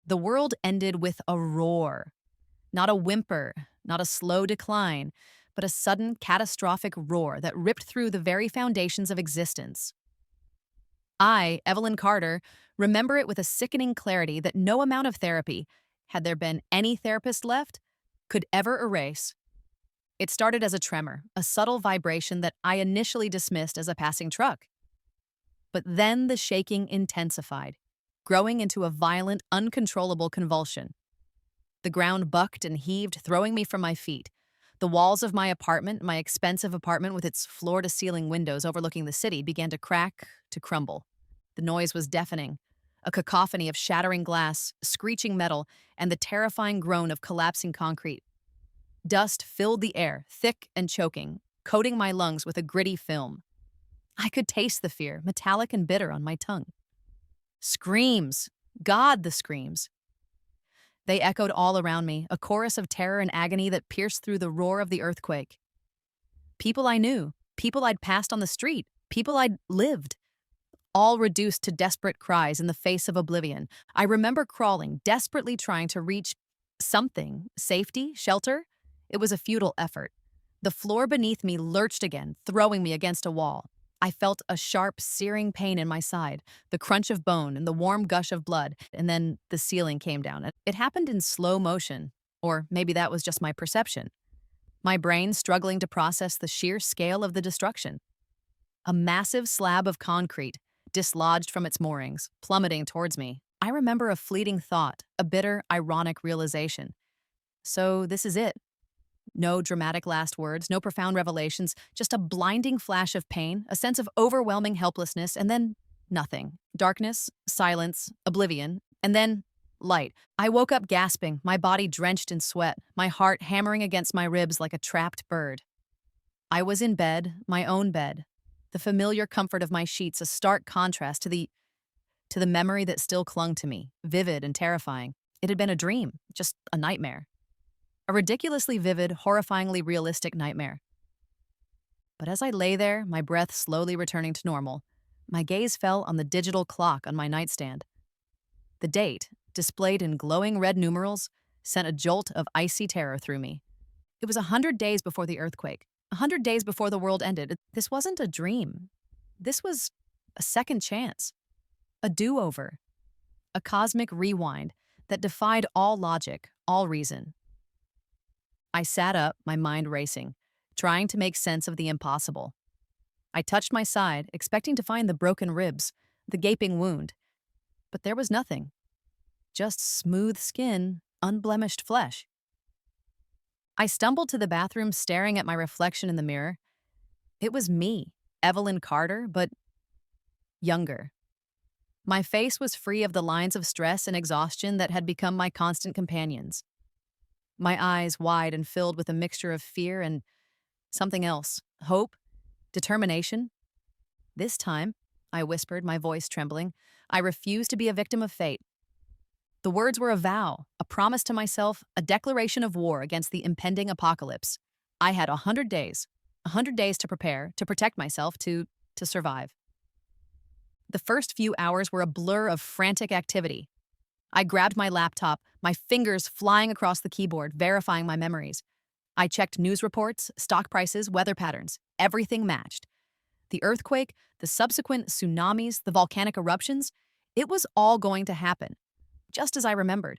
The world ended with a roar. Not a whimper, not a slow decline, but a sudden catastrophic roar that ripped through the very foundations of existence. I, Evelyn Carter, remember it with a sickening clarity that no amount of therapy, had there been any therapist left, could ever erase. It started as a tremor, a subtle vibration that I initially dismissed as a passing truck. But then the shaking intensified, growing into a violent, uncontrollable convulsion. The ground bucked and heaved, throwing me from my feet. The walls of my apartment, my expensive apartment with its floor to ceiling windows overlooking the city, began to crack, to crumble. The noise was deafening, a cacophony of shattering glass, screeching metal, and the terrifying groan of collapsing concrete. Dust filled the air, thick and choking, coating my lungs with a gritty film. I could taste the fear, metallic and bitter on my tongue. Screams! God, the screams! They echoed all around me, a chorus of terror and agony that pierced through the roar of the earthquake. People I knew, people I'd passed on the street, people I'd lived, all reduced to desperate cries in the face of oblivion. I remember crawling, desperately trying to reach something, safety, shelter. It was a futile effort. The floor beneath me lurched again, throwing me against a wall. I felt a sharp, searing pain in my side, the crunch of bone and the warm gush of blood, and then the ceiling came down. It happened in slow motion, or maybe that was just my perception. My brain struggling to process the sheer scale of the destruction. A massive slab of concrete, dislodged from its moorings, plummeting towards me. I remember a fleeting thought, a bitter, ironic realization. So this is it. No dramatic last words, no profound revelations, just a blinding flash of pain, a sense of overwhelming helplessness, and then nothing. Darkness, silence, oblivion, and then light. I woke up gasping, my body drenched in sweat, my heart hammering against my ribs like a trapped bird. I was in bed, my own bed, the familiar comfort of my sheets, a stark contrast to the memory that still clung to me, vivid and terrifying. It had been a dream, just a nightmare. A ridiculously vivid, horrifyingly realistic nightmare. But as I lay there, my breath slowly returning to normal, my gaze fell on the digital clock on my nightstand. The date, displayed in glowing red numerals, sent a jolt of icy terror through me. It was 100 days before the earthquake, 100 days before the world ended. This wasn't a dream. This was a second chance, a do-over, a cosmic rewind that defied all logic, all reason. I sat up, my mind racing, trying to make sense of the impossible. I touched my side, expecting to find the broken ribs, the gaping wound. But there was nothing. Just smooth skin, unblemished flesh. I stumbled to the bathroom, staring at my reflection in the mirror. It was me, Evelyn Carter, but younger. My face was free of the lines of stress and exhaustion that had become my constant companions. My eyes wide and filled with a mixture of fear and something else. Hope? Determination? This time, I whispered, my voice trembling, I refused to be a victim of fate. The words were a vow, a promise to myself, a declaration of war against the impending apocalypse. I had 100 days, 100 days to prepare, to protect myself, to survive. The first few hours were a blur of frantic activity. I grabbed my laptop, my fingers flying across the keyboard, verifying my memories. I checked news reports, stock prices, weather patterns. Everything matched. The earthquake, the subsequent tsunamis, the volcanic eruptions, it was all going to happen, just as I remembered.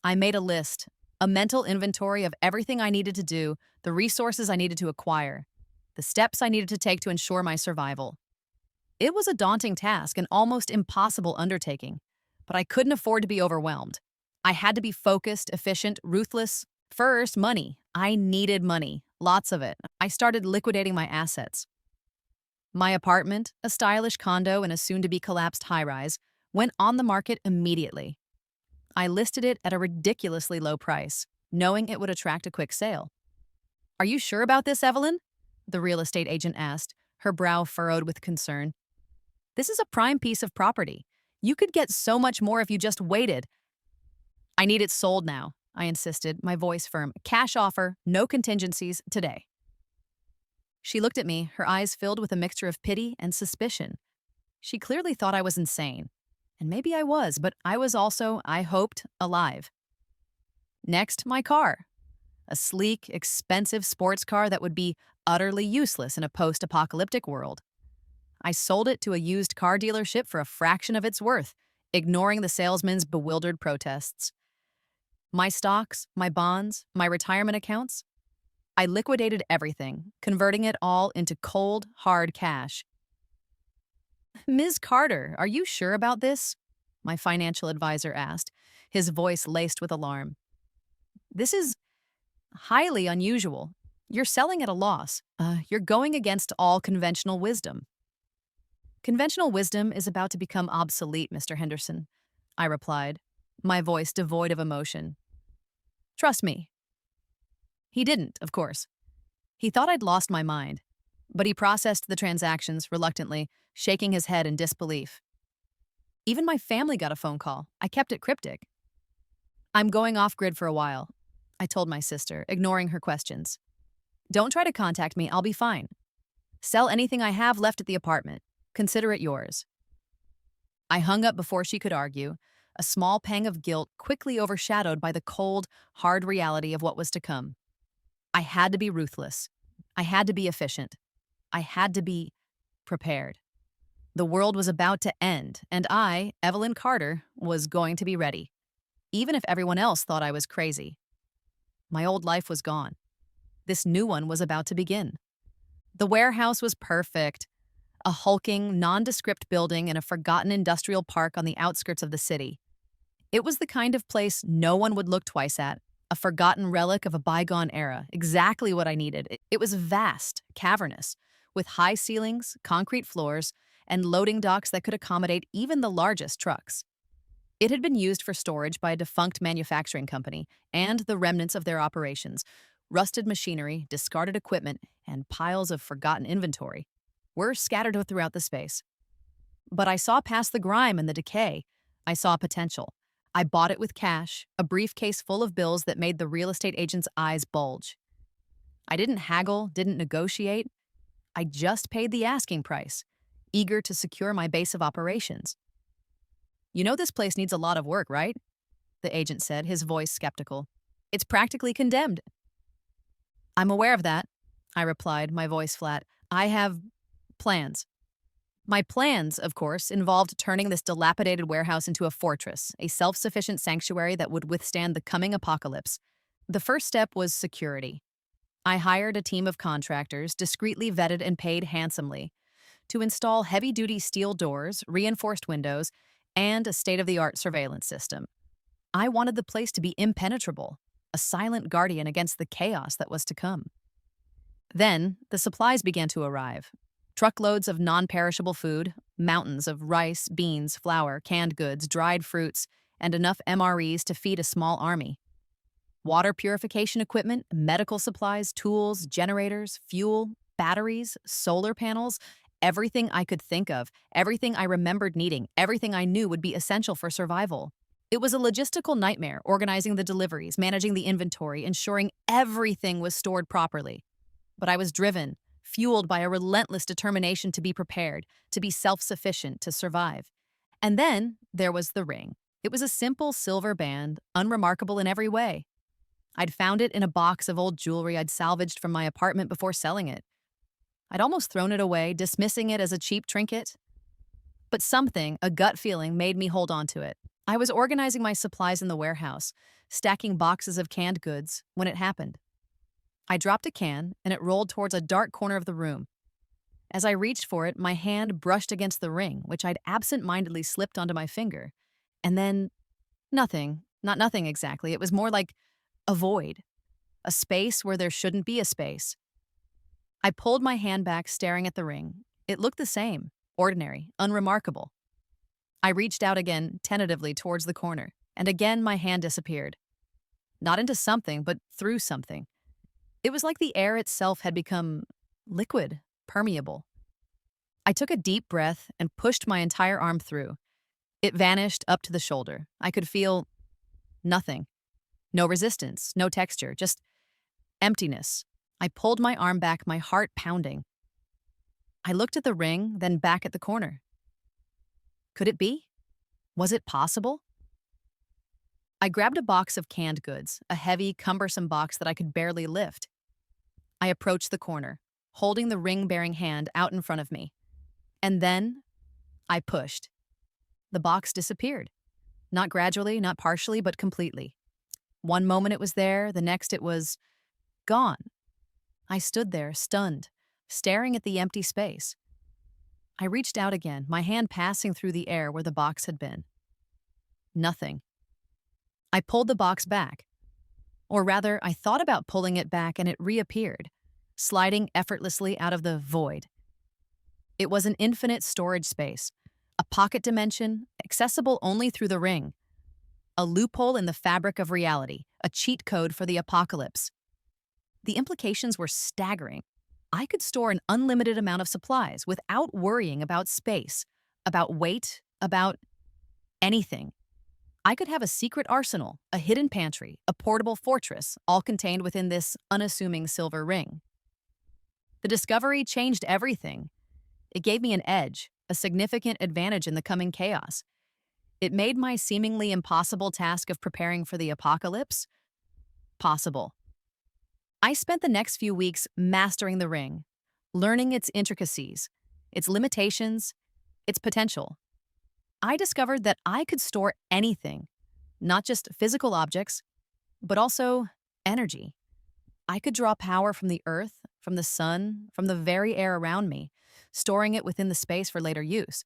I made a list, a mental inventory of everything I needed to do, the resources I needed to acquire, the steps I needed to take to ensure my survival. It was a daunting task, an almost impossible undertaking, but I couldn't afford to be overwhelmed. I had to be focused, efficient, ruthless. First, money. I needed money, lots of it. I started liquidating my assets. My apartment, a stylish condo in a soon-to-be-collapsed high-rise, went on the market immediately. I listed it at a ridiculously low price, knowing it would attract a quick sale. "Are you sure about this, Evelyn?" the real estate agent asked, her brow furrowed with concern. "This is a prime piece of property. You could get so much more if you just waited." "I need it sold now," I insisted, my voice firm. "Cash offer, no contingencies, today." She looked at me, her eyes filled with a mixture of pity and suspicion. She clearly thought I was insane. And maybe I was, but I was also, I hoped, alive. Next, my car. A sleek, expensive sports car that would be utterly useless in a post apocalyptic world. I sold it to a used car dealership for a fraction of its worth, ignoring the salesman's bewildered protests. My stocks, my bonds, my retirement accounts, I liquidated everything, converting it all into cold, hard cash. Ms. Carter, are you sure about this? My financial advisor asked, his voice laced with alarm. This is highly unusual. You're selling at a loss. You're going against all conventional wisdom. Conventional wisdom is about to become obsolete, Mr. Henderson, I replied, my voice devoid of emotion. Trust me. He didn't, of course. He thought I'd lost my mind, but he processed the transactions reluctantly, shaking his head in disbelief. Even my family got a phone call. I kept it cryptic. I'm going off grid for a while, I told my sister, ignoring her questions. Don't try to contact me, I'll be fine. Sell anything I have left at the apartment. Consider it yours. I hung up before she could argue, a small pang of guilt quickly overshadowed by the cold, hard reality of what was to come. I had to be ruthless. I had to be efficient. I had to be prepared. The world was about to end, and I, Evelyn Carter, was going to be ready, even if everyone else thought I was crazy. My old life was gone. This new one was about to begin. The warehouse was perfect, a hulking, nondescript building in a forgotten industrial park on the outskirts of the city. It was the kind of place no one would look twice at, a forgotten relic of a bygone era, exactly what I needed. It was vast, cavernous, with high ceilings, concrete floors, and loading docks that could accommodate even the largest trucks. It had been used for storage by a defunct manufacturing company and the remnants of their operations. Rusted machinery, discarded equipment, and piles of forgotten inventory were scattered throughout the space. But I saw past the grime and the decay. I saw potential. I bought it with cash, a briefcase full of bills that made the real estate agent's eyes bulge. I didn't haggle, didn't negotiate. I just paid the asking price, eager to secure my base of operations. You know this place needs a lot of work, right? The agent said, his voice skeptical. It's practically condemned. I'm aware of that, I replied, my voice flat. I have plans. My plans, of course, involved turning this dilapidated warehouse into a fortress, a self-sufficient sanctuary that would withstand the coming apocalypse. The first step was security. I hired a team of contractors, discreetly vetted and paid handsomely, to install heavy-duty steel doors, reinforced windows, and a state-of-the-art surveillance system. I wanted the place to be impenetrable, a silent guardian against the chaos that was to come. Then, the supplies began to arrive. Truckloads of non-perishable food, mountains of rice, beans, flour, canned goods, dried fruits, and enough MREs to feed a small army. Water purification equipment, medical supplies, tools, generators, fuel, batteries, solar panels, everything I could think of, everything I remembered needing, everything I knew would be essential for survival. It was a logistical nightmare, organizing the deliveries, managing the inventory, ensuring everything was stored properly. But I was driven, fueled by a relentless determination to be prepared, to be self-sufficient, to survive. And then there was the ring. It was a simple silver band, unremarkable in every way. I'd found it in a box of old jewelry I'd salvaged from my apartment before selling it. I'd almost thrown it away, dismissing it as a cheap trinket. But something, a gut feeling, made me hold on to it. I was organizing my supplies in the warehouse, stacking boxes of canned goods, when it happened. I dropped a can, and it rolled towards a dark corner of the room. As I reached for it, my hand brushed against the ring, which I'd absent-mindedly slipped onto my finger. And then, nothing. Not nothing exactly. It was more like a void. A space where there shouldn't be a space. I pulled my hand back, staring at the ring. It looked the same. Ordinary. Unremarkable. I reached out again, tentatively, towards the corner. And again, my hand disappeared. Not into something, but through something. It was like the air itself had become liquid, permeable. I took a deep breath and pushed my entire arm through. It vanished up to the shoulder. I could feel nothing. No resistance, no texture, just emptiness. I pulled my arm back, my heart pounding. I looked at the ring, then back at the corner. Could it be? Was it possible? I grabbed a box of canned goods, a heavy, cumbersome box that I could barely lift. I approached the corner, holding the ring-bearing hand out in front of me. And then I pushed. The box disappeared. Not gradually, not partially, but completely. One moment it was there, the next it was gone. I stood there, stunned, staring at the empty space. I reached out again, my hand passing through the air where the box had been. Nothing. I pulled the box back. Or rather, I thought about pulling it back and it reappeared, sliding effortlessly out of the void. It was an infinite storage space, a pocket dimension accessible only through the ring, a loophole in the fabric of reality, a cheat code for the apocalypse. The implications were staggering. I could store an unlimited amount of supplies without worrying about space, about weight, about anything. I could have a secret arsenal, a hidden pantry, a portable fortress, all contained within this unassuming silver ring. The discovery changed everything. It gave me an edge, a significant advantage in the coming chaos. It made my seemingly impossible task of preparing for the apocalypse possible. I spent the next few weeks mastering the ring, learning its intricacies, its limitations, its potential. I discovered that I could store anything, not just physical objects, but also energy. I could draw power from the earth, from the sun, from the very air around me, storing it within the space for later use.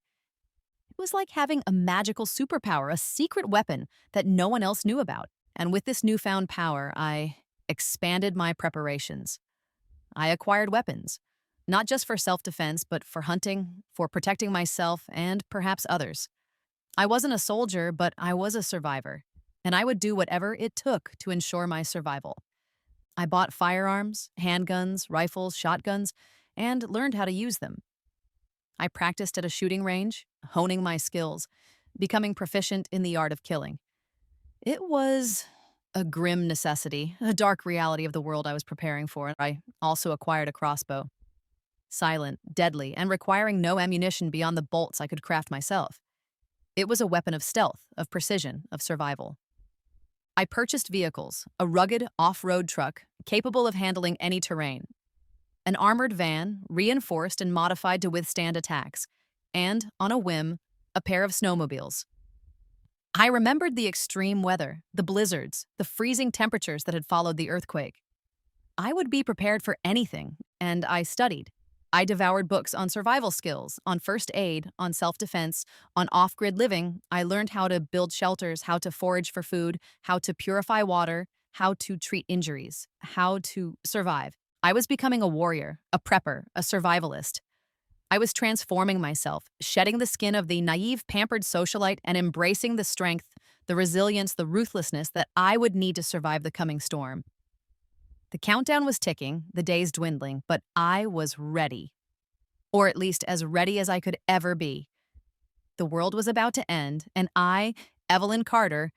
It was like having a magical superpower, a secret weapon that no one else knew about. And with this newfound power, I expanded my preparations. I acquired weapons, not just for self-defense, but for hunting, for protecting myself and perhaps others. I wasn't a soldier, but I was a survivor, and I would do whatever it took to ensure my survival. I bought firearms, handguns, rifles, shotguns, and learned how to use them. I practiced at a shooting range, honing my skills, becoming proficient in the art of killing. It was a grim necessity, a dark reality of the world I was preparing for. I also acquired a crossbow. Silent, deadly, and requiring no ammunition beyond the bolts I could craft myself. It was a weapon of stealth, of precision, of survival. I purchased vehicles, a rugged off-road truck capable of handling any terrain, an armored van reinforced and modified to withstand attacks, and, on a whim, a pair of snowmobiles. I remembered the extreme weather, the blizzards, the freezing temperatures that had followed the earthquake. I would be prepared for anything, and I studied. I devoured books on survival skills, on first aid, on self-defense, on off-grid living. I learned how to build shelters, how to forage for food, how to purify water, how to treat injuries, how to survive. I was becoming a warrior, a prepper, a survivalist. I was transforming myself, shedding the skin of the naive, pampered socialite and embracing the strength, the resilience, the ruthlessness that I would need to survive the coming storm. The countdown was ticking, the days dwindling, but I was ready. Or at least as ready as I could ever be. The world was about to end, and I, Evelyn Carter,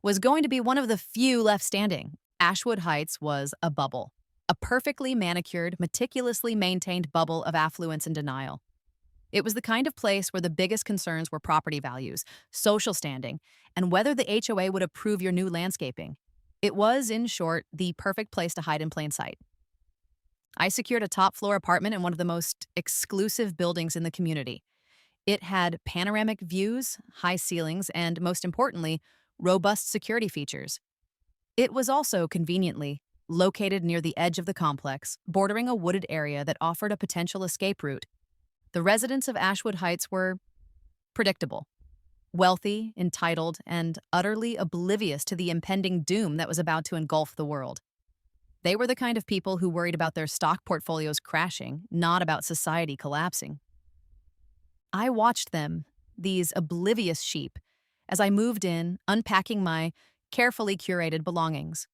was going to be one of the few left standing. Ashwood Heights was a bubble. A perfectly manicured, meticulously maintained bubble of affluence and denial. It was the kind of place where the biggest concerns were property values, social standing, and whether the HOA would approve your new landscaping. It was, in short, the perfect place to hide in plain sight. I secured a top-floor apartment in one of the most exclusive buildings in the community. It had panoramic views, high ceilings, and, most importantly, robust security features. It was also, conveniently, located near the edge of the complex, bordering a wooded area that offered a potential escape route. The residents of Ashwood Heights were predictable. Wealthy, entitled, and utterly oblivious to the impending doom that was about to engulf the world. They were the kind of people who worried about their stock portfolios crashing, not about society collapsing. I watched them, these oblivious sheep, as I moved in, unpacking my carefully curated belongings.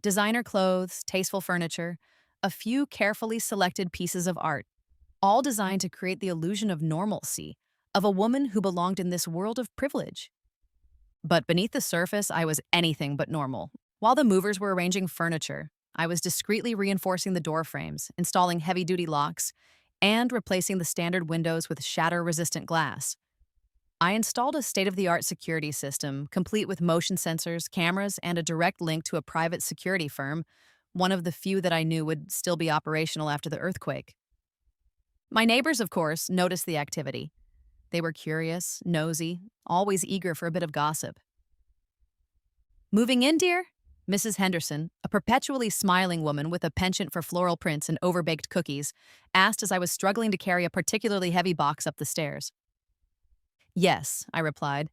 Designer clothes, tasteful furniture, a few carefully selected pieces of art, all designed to create the illusion of normalcy, of a woman who belonged in this world of privilege. But beneath the surface, I was anything but normal. While the movers were arranging furniture, I was discreetly reinforcing the door frames, installing heavy-duty locks, and replacing the standard windows with shatter-resistant glass. I installed a state of the art security system, complete with motion sensors, cameras, and a direct link to a private security firm, one of the few that I knew would still be operational after the earthquake. My neighbors, of course, noticed the activity. They were curious, nosy, always eager for a bit of gossip. Moving in, dear? Mrs. Henderson, a perpetually smiling woman with a penchant for floral prints and overbaked cookies, asked as I was struggling to carry a particularly heavy box up the stairs. Yes, I replied,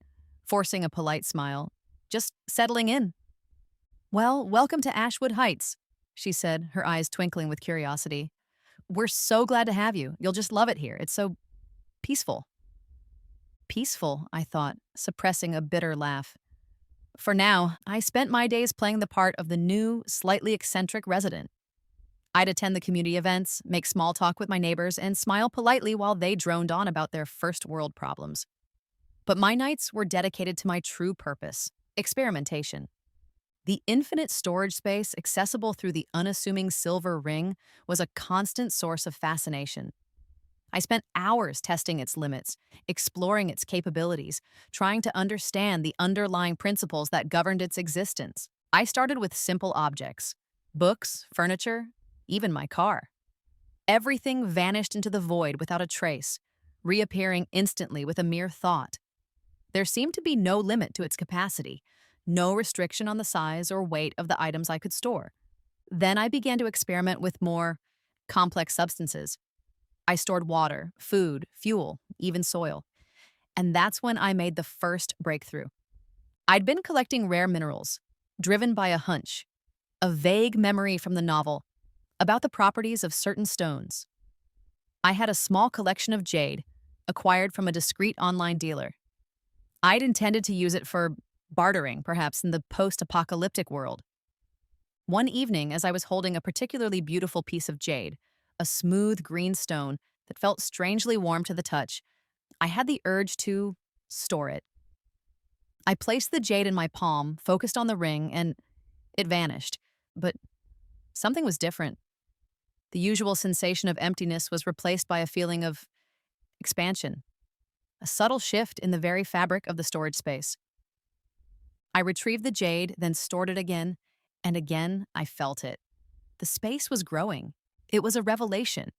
forcing a polite smile. Just settling in. Well, welcome to Ashwood Heights, she said, her eyes twinkling with curiosity. We're so glad to have you. You'll just love it here. It's so peaceful. Peaceful, I thought, suppressing a bitter laugh. For now, I spent my days playing the part of the new, slightly eccentric resident. I'd attend the community events, make small talk with my neighbors, and smile politely while they droned on about their first world problems. But my nights were dedicated to my true purpose: experimentation. The infinite storage space accessible through the unassuming silver ring was a constant source of fascination. I spent hours testing its limits, exploring its capabilities, trying to understand the underlying principles that governed its existence. I started with simple objects: books, furniture, even my car. Everything vanished into the void without a trace, reappearing instantly with a mere thought. There seemed to be no limit to its capacity, no restriction on the size or weight of the items I could store. Then I began to experiment with more complex substances. I stored water, food, fuel, even soil. And that's when I made the first breakthrough. I'd been collecting rare minerals, driven by a hunch, a vague memory from the novel, about the properties of certain stones. I had a small collection of jade, acquired from a discreet online dealer. I'd intended to use it for bartering, perhaps, in the post-apocalyptic world. One evening, as I was holding a particularly beautiful piece of jade, a smooth green stone that felt strangely warm to the touch, I had the urge to store it. I placed the jade in my palm, focused on the ring, and it vanished. But something was different. The usual sensation of emptiness was replaced by a feeling of expansion, a subtle shift in the very fabric of the storage space. I retrieved the jade, then stored it again, and again I felt it. The space was growing. It was a revelation.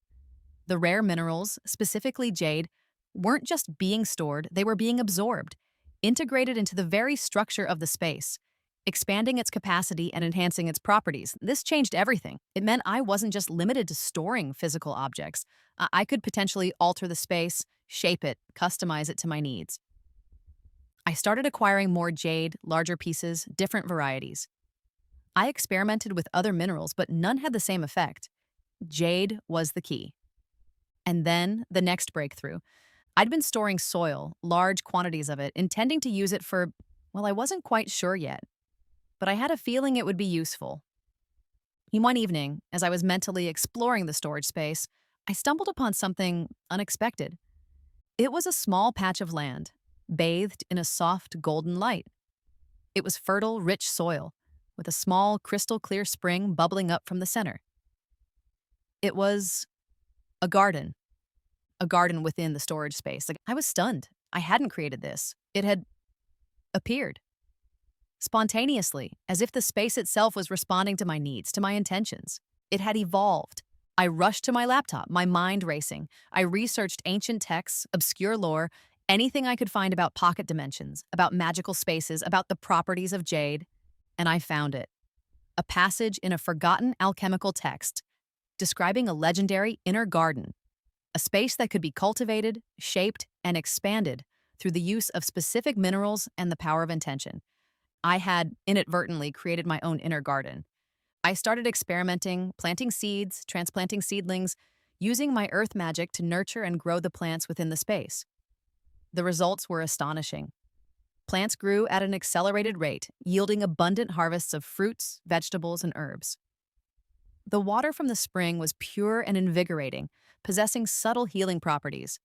The rare minerals, specifically jade, weren't just being stored, they were being absorbed, integrated into the very structure of the space, expanding its capacity and enhancing its properties. This changed everything. It meant I wasn't just limited to storing physical objects. I could potentially alter the space, shape it, customize it to my needs. I started acquiring more jade, larger pieces, different varieties. I experimented with other minerals, but none had the same effect. Jade was the key. And then the next breakthrough. I'd been storing soil, large quantities of it, intending to use it for, well, I wasn't quite sure yet, but I had a feeling it would be useful. One evening, as I was mentally exploring the storage space, I stumbled upon something unexpected. It was a small patch of land, bathed in a soft golden light. It was fertile, rich soil, with a small, crystal clear spring bubbling up from the center. It was a garden. A garden within the storage space. I was stunned. I hadn't created this. It had appeared spontaneously, as if the space itself was responding to my needs, to my intentions. It had evolved. I rushed to my laptop, my mind racing. I researched ancient texts, obscure lore, anything I could find about pocket dimensions, about magical spaces, about the properties of jade, and I found it. A passage in a forgotten alchemical text describing a legendary inner garden, a space that could be cultivated, shaped, and expanded through the use of specific minerals and the power of intention. I had inadvertently created my own inner garden. I started experimenting, planting seeds, transplanting seedlings, using my earth magic to nurture and grow the plants within the space. The results were astonishing. Plants grew at an accelerated rate, yielding abundant harvests of fruits, vegetables, and herbs. The water from the spring was pure and invigorating, possessing subtle healing properties.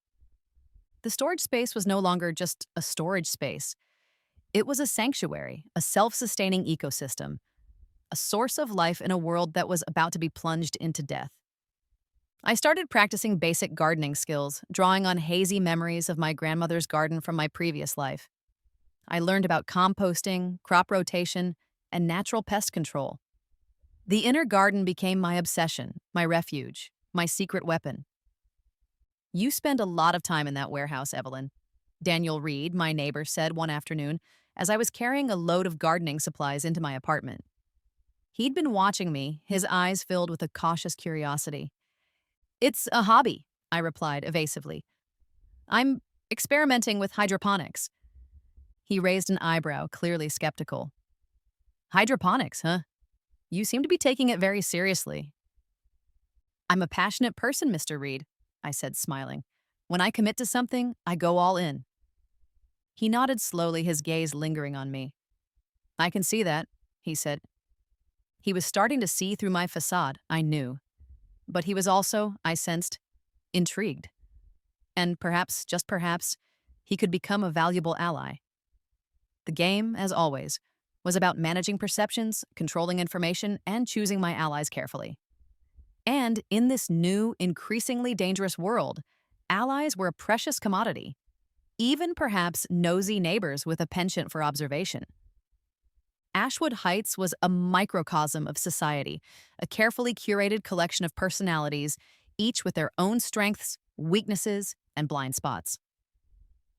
The storage space was no longer just a storage space. It was a sanctuary, a self-sustaining ecosystem, a source of life in a world that was about to be plunged into death. I started practicing basic gardening skills, drawing on hazy memories of my grandmother's garden from my previous life. I learned about composting, crop rotation, and natural pest control. The inner garden became my obsession, my refuge, my secret weapon. You spend a lot of time in that warehouse, Evelyn. Daniel Reed, my neighbor, said one afternoon as I was carrying a load of gardening supplies into my apartment. He'd been watching me, his eyes filled with a cautious curiosity. It's a hobby, I replied evasively. I'm experimenting with hydroponics. He raised an eyebrow, clearly skeptical. Hydroponics, huh? You seem to be taking it very seriously. I'm a passionate person, Mr. Reed, I said, smiling. When I commit to something, I go all in. He nodded slowly, his gaze lingering on me. I can see that, he said. He was starting to see through my facade, I knew. But he was also, I sensed, intrigued. And perhaps, just perhaps, he could become a valuable ally. The game, as always, was about managing perceptions, controlling information, and choosing my allies carefully. And in this new, increasingly dangerous world, allies were a precious commodity, even perhaps nosy neighbors with a penchant for observation. Ashwood Heights was a microcosm of society, a carefully curated collection of personalities, each with their own strengths, weaknesses, and blind spots.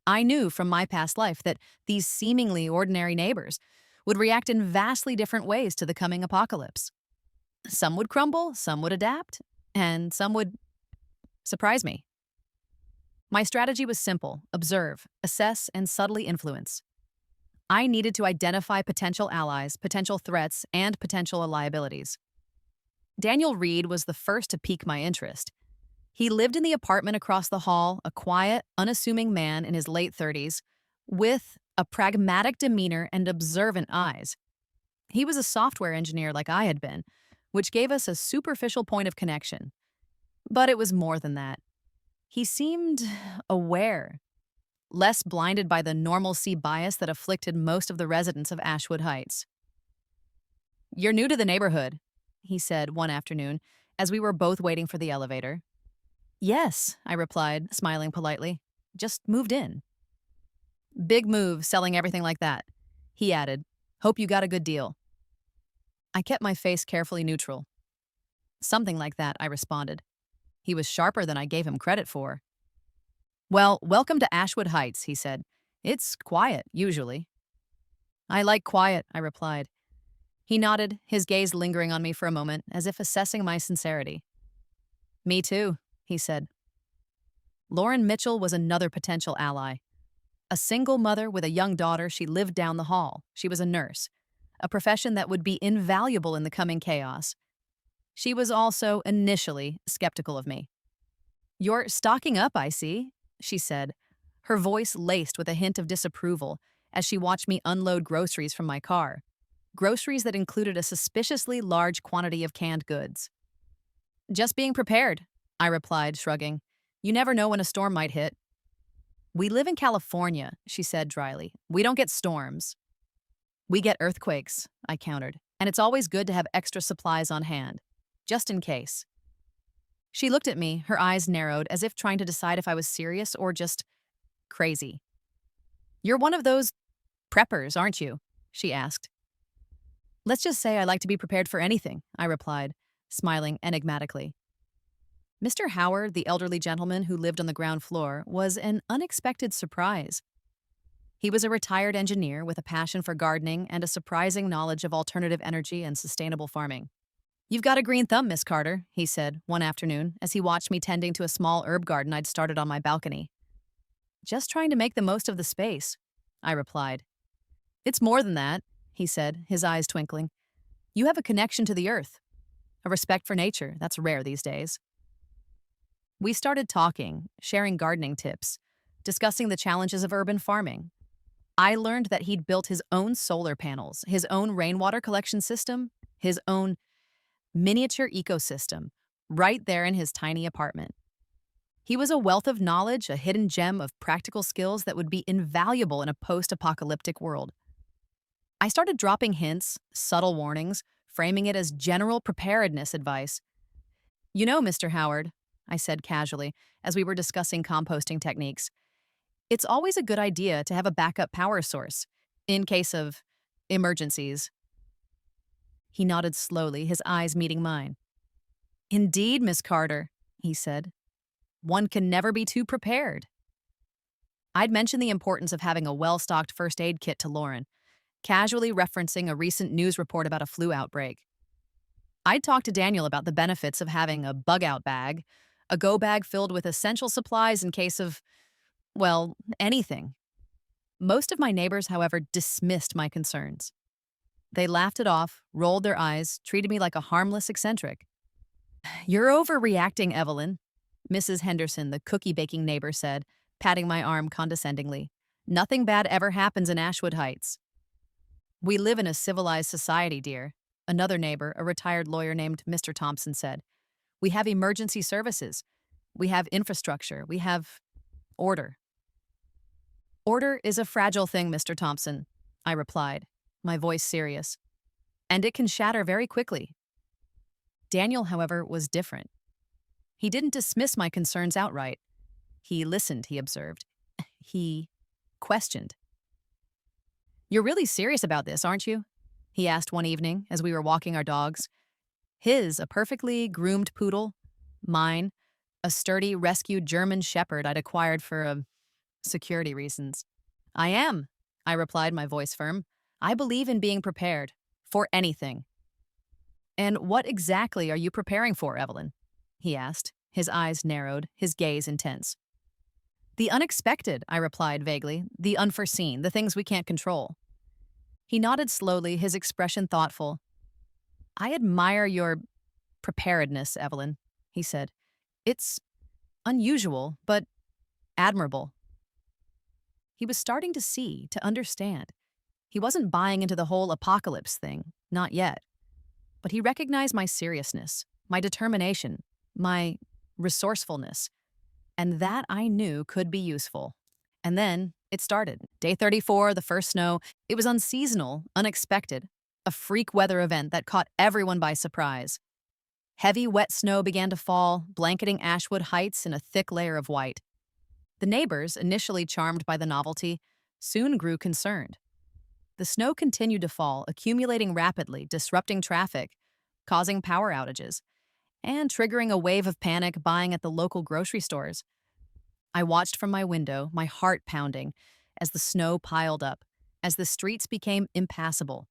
I knew from my past life that these seemingly ordinary neighbors would react in vastly different ways to the coming apocalypse. Some would crumble, some would adapt, and some would surprise me. My strategy was simple: observe, assess, and subtly influence. I needed to identify potential allies, potential threats, and potential liabilities. Daniel Reed was the first to pique my interest. He lived in the apartment across the hall, a quiet, unassuming man in his late 30s, with a pragmatic demeanor and observant eyes. He was a software engineer like I had been, which gave us a superficial point of connection. But it was more than that. He seemed aware, less blinded by the normalcy bias that afflicted most of the residents of Ashwood Heights. "You're new to the neighborhood," he said one afternoon as we were both waiting for the elevator. "Yes," I replied, smiling politely. "Just moved in." "Big move, selling everything like that," he added. "Hope you got a good deal." I kept my face carefully neutral. "Something like that," I responded. He was sharper than I gave him credit for. "Well, welcome to Ashwood Heights," he said. "It's quiet, usually." "I like quiet," I replied. He nodded, his gaze lingering on me for a moment, as if assessing my sincerity. "Me too," he said. Lauren Mitchell was another potential ally. A single mother with a young daughter, she lived down the hall. She was a nurse, a profession that would be invaluable in the coming chaos. She was also, initially, skeptical of me. "You're stocking up, I see," she said, her voice laced with a hint of disapproval as she watched me unload groceries from my car, groceries that included a suspiciously large quantity of canned goods. "Just being prepared," I replied, shrugging. "You never know when a storm might hit." "We live in California," she said dryly. "We don't get storms." "We get earthquakes," I countered, "and it's always good to have extra supplies on hand, just in case." She looked at me, her eyes narrowed, as if trying to decide if I was serious or just crazy. "You're one of those preppers, aren't you?" she asked. "Let's just say I like to be prepared for anything," I replied, smiling enigmatically. Mr. Howard, the elderly gentleman who lived on the ground floor, was an unexpected surprise. He was a retired engineer with a passion for gardening and a surprising knowledge of alternative energy and sustainable farming. "You've got a green thumb, Miss Carter," he said one afternoon as he watched me tending to a small herb garden I'd started on my balcony. "Just trying to make the most of the space," I replied. "It's more than that," he said, his eyes twinkling. "You have a connection to the earth, a respect for nature that's rare these days." We started talking, sharing gardening tips, discussing the challenges of urban farming. I learned that he'd built his own solar panels, his own rainwater collection system, his own miniature ecosystem, right there in his tiny apartment. He was a wealth of knowledge, a hidden gem of practical skills that would be invaluable in a post-apocalyptic world. I started dropping hints, subtle warnings, framing it as general preparedness advice. "You know, Mr. Howard, I said casually, as we were discussing composting techniques. It's always a good idea to have a backup power source, in case of emergencies. He nodded slowly, his eyes meeting mine. Indeed, Miss Carter, he said. One can never be too prepared. I'd mentioned the importance of having a well-stocked first aid kit to Lauren, casually referencing a recent news report about a flu outbreak. I'd talked to Daniel about the benefits of having a bug-out bag, a go bag filled with essential supplies in case of, well, anything. Most of my neighbors, however, dismissed my concerns. They laughed it off, rolled their eyes, treated me like a harmless eccentric. You're overreacting, Evelyn, Mrs. Henderson, the cookie-baking neighbor, said, patting my arm condescendingly. Nothing bad ever happens in Ashwood Heights. We live in a civilized society, dear, another neighbor, a retired lawyer named Mr. Thompson, said. We have emergency services. We have infrastructure. We have order. Order is a fragile thing, Mr. Thompson, I replied, my voice serious. And it can shatter very quickly. Daniel, however, was different. He didn't dismiss my concerns outright. He listened, he observed. He questioned. You're really serious about this, aren't you? He asked one evening as we were walking our dogs. His, a perfectly groomed poodle. Mine, a sturdy, rescued German shepherd I'd acquired for security reasons. I am, I replied, my voice firm. I believe in being prepared. For anything. And what exactly are you preparing for, Evelyn? He asked, his eyes narrowed, his gaze intense. The unexpected, I replied vaguely, the unforeseen, the things we can't control. He nodded slowly, his expression thoughtful. I admire your preparedness, Evelyn, he said. It's unusual, but admirable. He was starting to see, to understand. He wasn't buying into the whole apocalypse thing, not yet. But he recognized my seriousness, my determination, my resourcefulness, and that I knew could be useful. And then it started. Day 34, the first snow. It was unseasonal, unexpected, a freak weather event that caught everyone by surprise. Heavy, wet snow began to fall, blanketing Ashwood Heights in a thick layer of white. The neighbors, initially charmed by the novelty, soon grew concerned. The snow continued to fall, accumulating rapidly, disrupting traffic, causing power outages, and triggering a wave of panic buying at the local grocery stores. I watched from my window, my heart pounding, as the snow piled up, as the streets became impassable,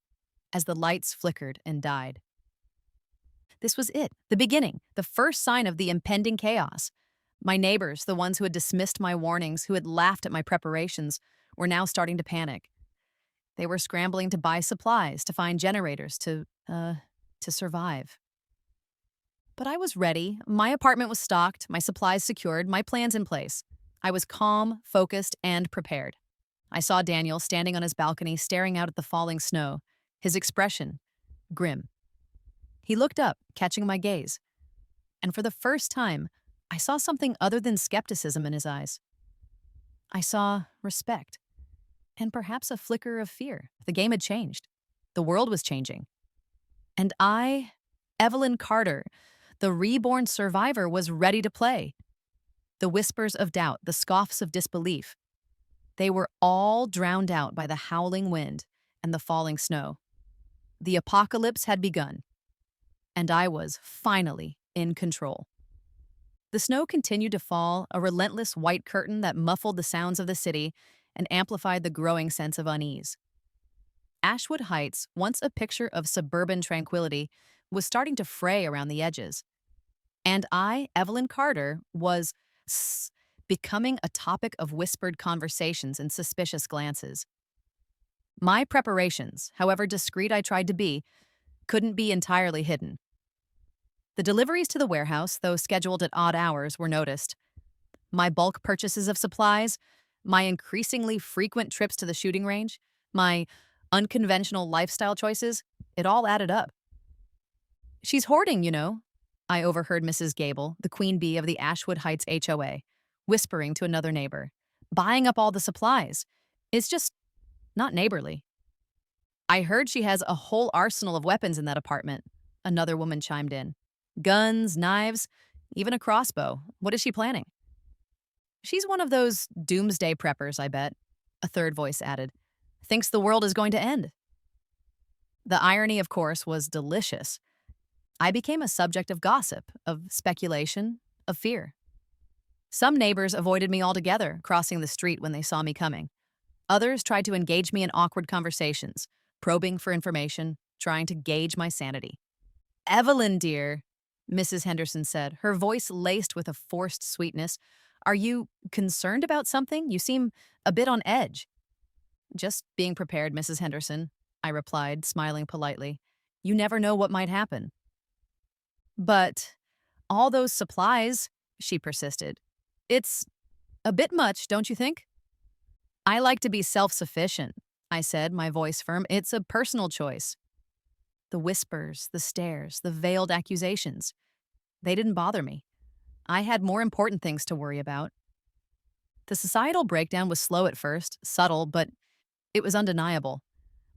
as the lights flickered and died. This was it, the beginning, the first sign of the impending chaos. My neighbors, the ones who had dismissed my warnings, who had laughed at my preparations, were now starting to panic. They were scrambling to buy supplies, to find generators, to survive. But I was ready. My apartment was stocked, my supplies secured, my plans in place. I was calm, focused, and prepared. I saw Daniel standing on his balcony, staring out at the falling snow, his expression grim. He looked up, catching my gaze. And for the first time, I saw something other than skepticism in his eyes. I saw respect, and perhaps a flicker of fear. The game had changed. The world was changing. And I, Evelyn Carter, the reborn survivor, was ready to play. The whispers of doubt, the scoffs of disbelief, they were all drowned out by the howling wind and the falling snow. The apocalypse had begun, and I was finally in control. The snow continued to fall, a relentless white curtain that muffled the sounds of the city and amplified the growing sense of unease. Ashwood Heights, once a picture of suburban tranquility, was starting to fray around the edges. And I, Evelyn Carter, was becoming a topic of whispered conversations and suspicious glances. My preparations, however discreet I tried to be, couldn't be entirely hidden. The deliveries to the warehouse, though scheduled at odd hours, were noticed. My bulk purchases of supplies, my increasingly frequent trips to the shooting range, my unconventional lifestyle choices, it all added up. She's hoarding, you know, I overheard Mrs. Gable, the queen bee of the Ashwood Heights HOA, whispering to another neighbor. Buying up all the supplies. It's just not neighborly. I heard she has a whole arsenal of weapons in that apartment, another woman chimed in. Guns, knives, even a crossbow. What is she planning? She's one of those doomsday preppers, I bet, a third voice added. Thinks the world is going to end. The irony, of course, was delicious. I became a subject of gossip, of speculation, of fear. Some neighbors avoided me altogether, crossing the street when they saw me coming. Others tried to engage me in awkward conversations, probing for information, trying to gauge my sanity. Evelyn, dear, Mrs. Henderson said, her voice laced with a forced sweetness. Are you concerned about something? You seem a bit on edge. Just being prepared, Mrs. Henderson, I replied, smiling politely. You never know what might happen. But all those supplies, she persisted. It's a bit much, don't you think? I like to be self-sufficient, I said, my voice firm. It's a personal choice. The whispers, the stares, the veiled accusations. They didn't bother me. I had more important things to worry about. The societal breakdown was slow at first, subtle, but it was undeniable.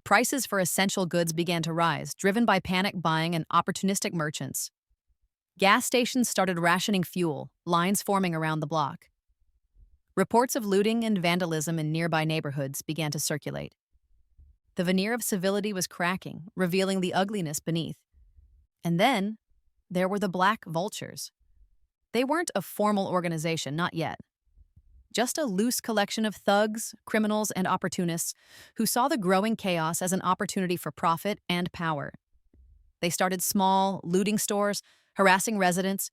Prices for essential goods began to rise, driven by panic buying and opportunistic merchants. Gas stations started rationing fuel, lines forming around the block. Reports of looting and vandalism in nearby neighborhoods began to circulate. The veneer of civility was cracking, revealing the ugliness beneath. And then, there were the Black Vultures. They weren't a formal organization, not yet. Just a loose collection of thugs, criminals, and opportunists who saw the growing chaos as an opportunity for profit and power. They started small, looting stores, harassing residents,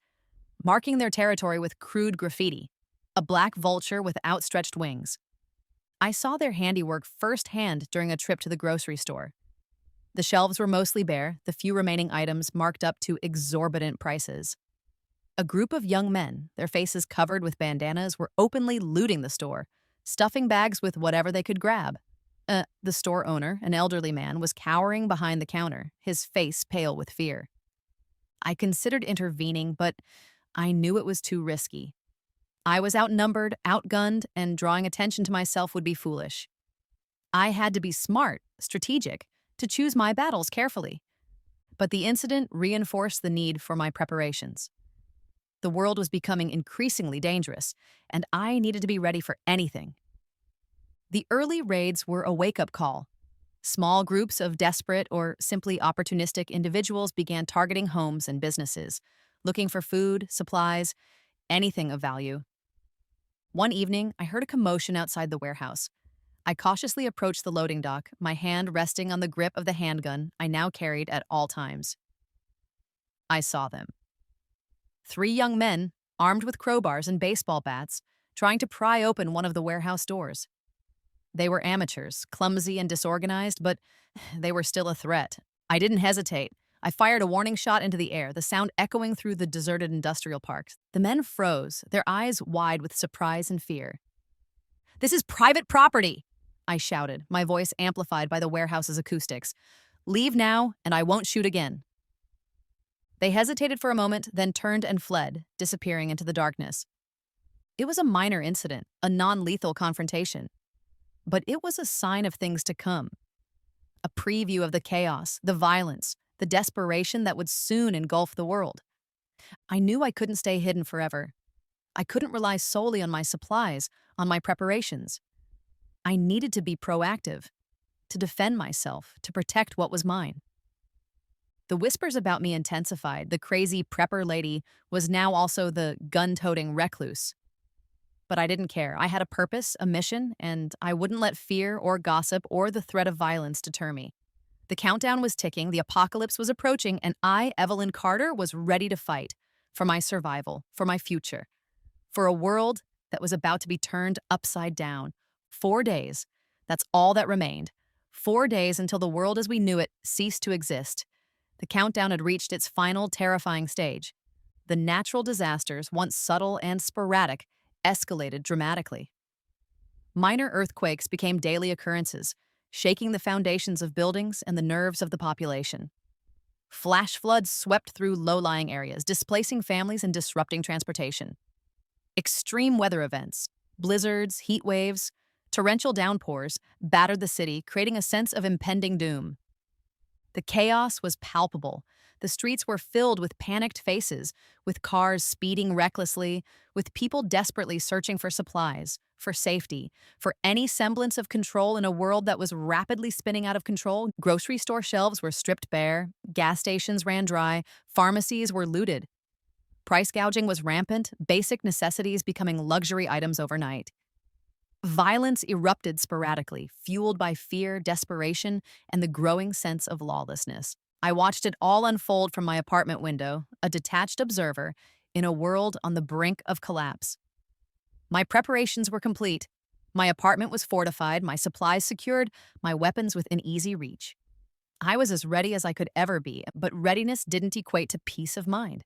marking their territory with crude graffiti, a black vulture with outstretched wings. I saw their handiwork firsthand during a trip to the grocery store. The shelves were mostly bare, the few remaining items marked up to exorbitant prices. A group of young men, their faces covered with bandanas, were openly looting the store, stuffing bags with whatever they could grab. The store owner, an elderly man, was cowering behind the counter, his face pale with fear. I considered intervening, but I knew it was too risky. I was outnumbered, outgunned, and drawing attention to myself would be foolish. I had to be smart, strategic, to choose my battles carefully. But the incident reinforced the need for my preparations. The world was becoming increasingly dangerous, and I needed to be ready for anything. The early raids were a wake-up call. Small groups of desperate or simply opportunistic individuals began targeting homes and businesses, looking for food, supplies, anything of value. One evening, I heard a commotion outside the warehouse. I cautiously approached the loading dock, my hand resting on the grip of the handgun I now carried at all times. I saw them. 3 young men, armed with crowbars and baseball bats, trying to pry open one of the warehouse doors. They were amateurs, clumsy and disorganized, but they were still a threat. I didn't hesitate. I fired a warning shot into the air, the sound echoing through the deserted industrial park. The men froze, their eyes wide with surprise and fear. "This is private property!" I shouted, my voice amplified by the warehouse's acoustics. "Leave now, and I won't shoot again." They hesitated for a moment, then turned and fled, disappearing into the darkness. It was a minor incident, a non-lethal confrontation. But it was a sign of things to come. A preview of the chaos, the violence, the desperation that would soon engulf the world. I knew I couldn't stay hidden forever. I couldn't rely solely on my supplies, on my preparations. I needed to be proactive, to defend myself, to protect what was mine. The whispers about me intensified. The crazy prepper lady was now also the gun-toting recluse. But I didn't care. I had a purpose, a mission, and I wouldn't let fear or gossip or the threat of violence deter me. The countdown was ticking, the apocalypse was approaching, and I, Evelyn Carter, was ready to fight for my survival, for my future, for a world that was about to be turned upside down. 4 days, that's all that remained. 4 days until the world as we knew it ceased to exist. The countdown had reached its final terrifying stage. The natural disasters, once subtle and sporadic, escalated dramatically. Minor earthquakes became daily occurrences, shaking the foundations of buildings and the nerves of the population. Flash floods swept through low-lying areas, displacing families and disrupting transportation. Extreme weather events, blizzards, heat waves, torrential downpours battered the city, creating a sense of impending doom. The chaos was palpable. The streets were filled with panicked faces, with cars speeding recklessly, with people desperately searching for supplies, for safety, for any semblance of control in a world that was rapidly spinning out of control. Grocery store shelves were stripped bare, gas stations ran dry, pharmacies were looted. Price gouging was rampant, basic necessities becoming luxury items overnight. Violence erupted sporadically, fueled by fear, desperation, and the growing sense of lawlessness. I watched it all unfold from my apartment window, a detached observer, in a world on the brink of collapse. My preparations were complete. My apartment was fortified, my supplies secured, my weapons within easy reach. I was as ready as I could ever be, but readiness didn't equate to peace of mind.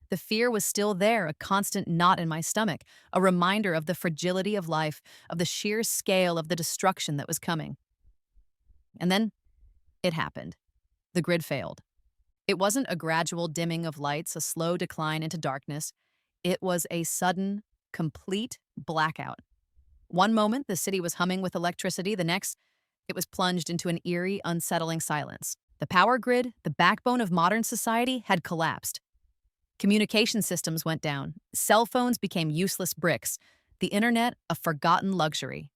The fear was still there, a constant knot in my stomach, a reminder of the fragility of life, of the sheer scale of the destruction that was coming. And then it happened. The grid failed. It wasn't a gradual dimming of lights, a slow decline into darkness. It was a sudden, complete blackout. One moment, the city was humming with electricity. The next, it was plunged into an eerie, unsettling silence. The power grid, the backbone of modern society, had collapsed. Communication systems went down. Cell phones became useless bricks. The internet, a forgotten luxury.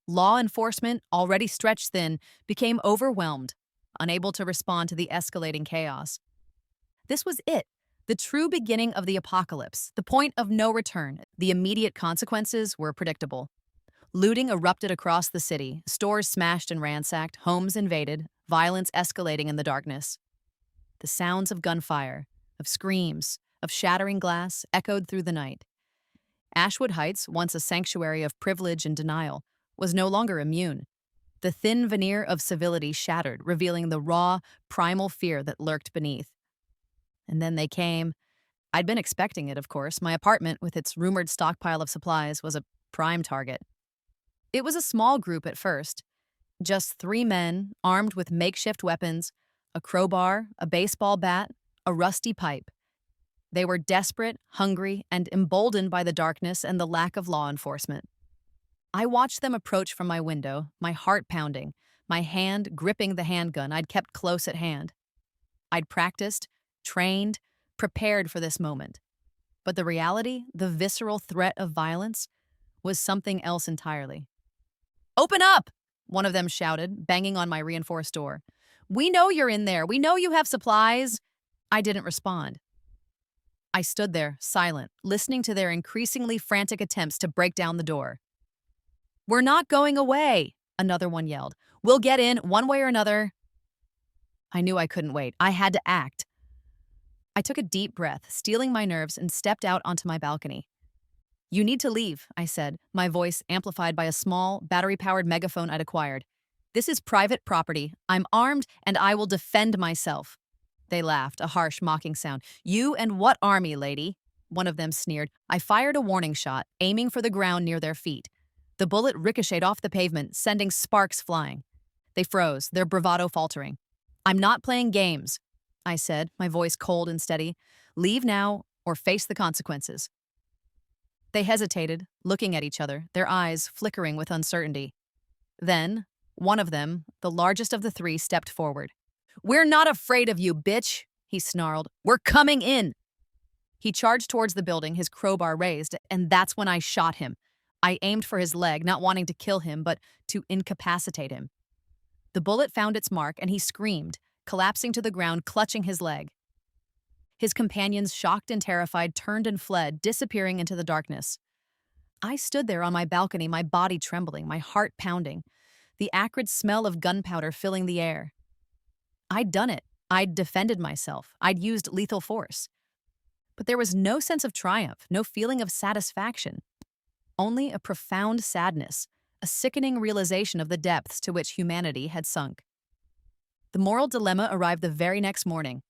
Law enforcement, already stretched thin, became overwhelmed, unable to respond to the escalating chaos. This was it, the true beginning of the apocalypse, the point of no return. The immediate consequences were predictable. Looting erupted across the city, stores smashed and ransacked, homes invaded, violence escalating in the darkness. The sounds of gunfire, of screams, of shattering glass echoed through the night. Ashwood Heights, once a sanctuary of privilege and denial, was no longer immune. The thin veneer of civility shattered, revealing the raw, primal fear that lurked beneath. And then they came. I'd been expecting it, of course. My apartment, with its rumored stockpile of supplies, was a prime target. It was a small group at first. Just 3 men, armed with makeshift weapons, a crowbar, a baseball bat, a rusty pipe. They were desperate, hungry, and emboldened by the darkness and the lack of law enforcement. I watched them approach from my window, my heart pounding, my hand gripping the handgun I'd kept close at hand. I'd practiced, trained, prepared for this moment. But the reality, the visceral threat of violence, was something else entirely. "Open up!" one of them shouted, banging on my reinforced door. "We know you're in there. We know you have supplies." I didn't respond. I stood there, silent, listening to their increasingly frantic attempts to break down the door. "We're not going away," another one yelled. "We'll get in, one way or another." I knew I couldn't wait. I had to act. I took a deep breath, steeling my nerves, and stepped out onto my balcony. "You need to leave," I said, my voice amplified by a small, battery-powered megaphone I'd acquired. "This is private property. I'm armed, and I will defend myself." They laughed, a harsh, mocking sound. "You and what army, lady?" One of them sneered. I fired a warning shot, aiming for the ground near their feet. The bullet ricocheted off the pavement, sending sparks flying. They froze, their bravado faltering. "I'm not playing games," I said, my voice cold and steady. "Leave now or face the consequences." They hesitated, looking at each other, their eyes flickering with uncertainty. Then, one of them, the largest of the 3, stepped forward. "We're not afraid of you, bitch," he snarled. "We're coming in." He charged towards the building, his crowbar raised, and that's when I shot him. I aimed for his leg, not wanting to kill him, but to incapacitate him. The bullet found its mark, and he screamed, collapsing to the ground, clutching his leg. His companions, shocked and terrified, turned and fled, disappearing into the darkness. I stood there on my balcony, my body trembling, my heart pounding, the acrid smell of gunpowder filling the air. I'd done it. I'd defended myself. I'd used lethal force. But there was no sense of triumph, no feeling of satisfaction. Only a profound sadness, a sickening realization of the depths to which humanity had sunk. The moral dilemma arrived the very next morning.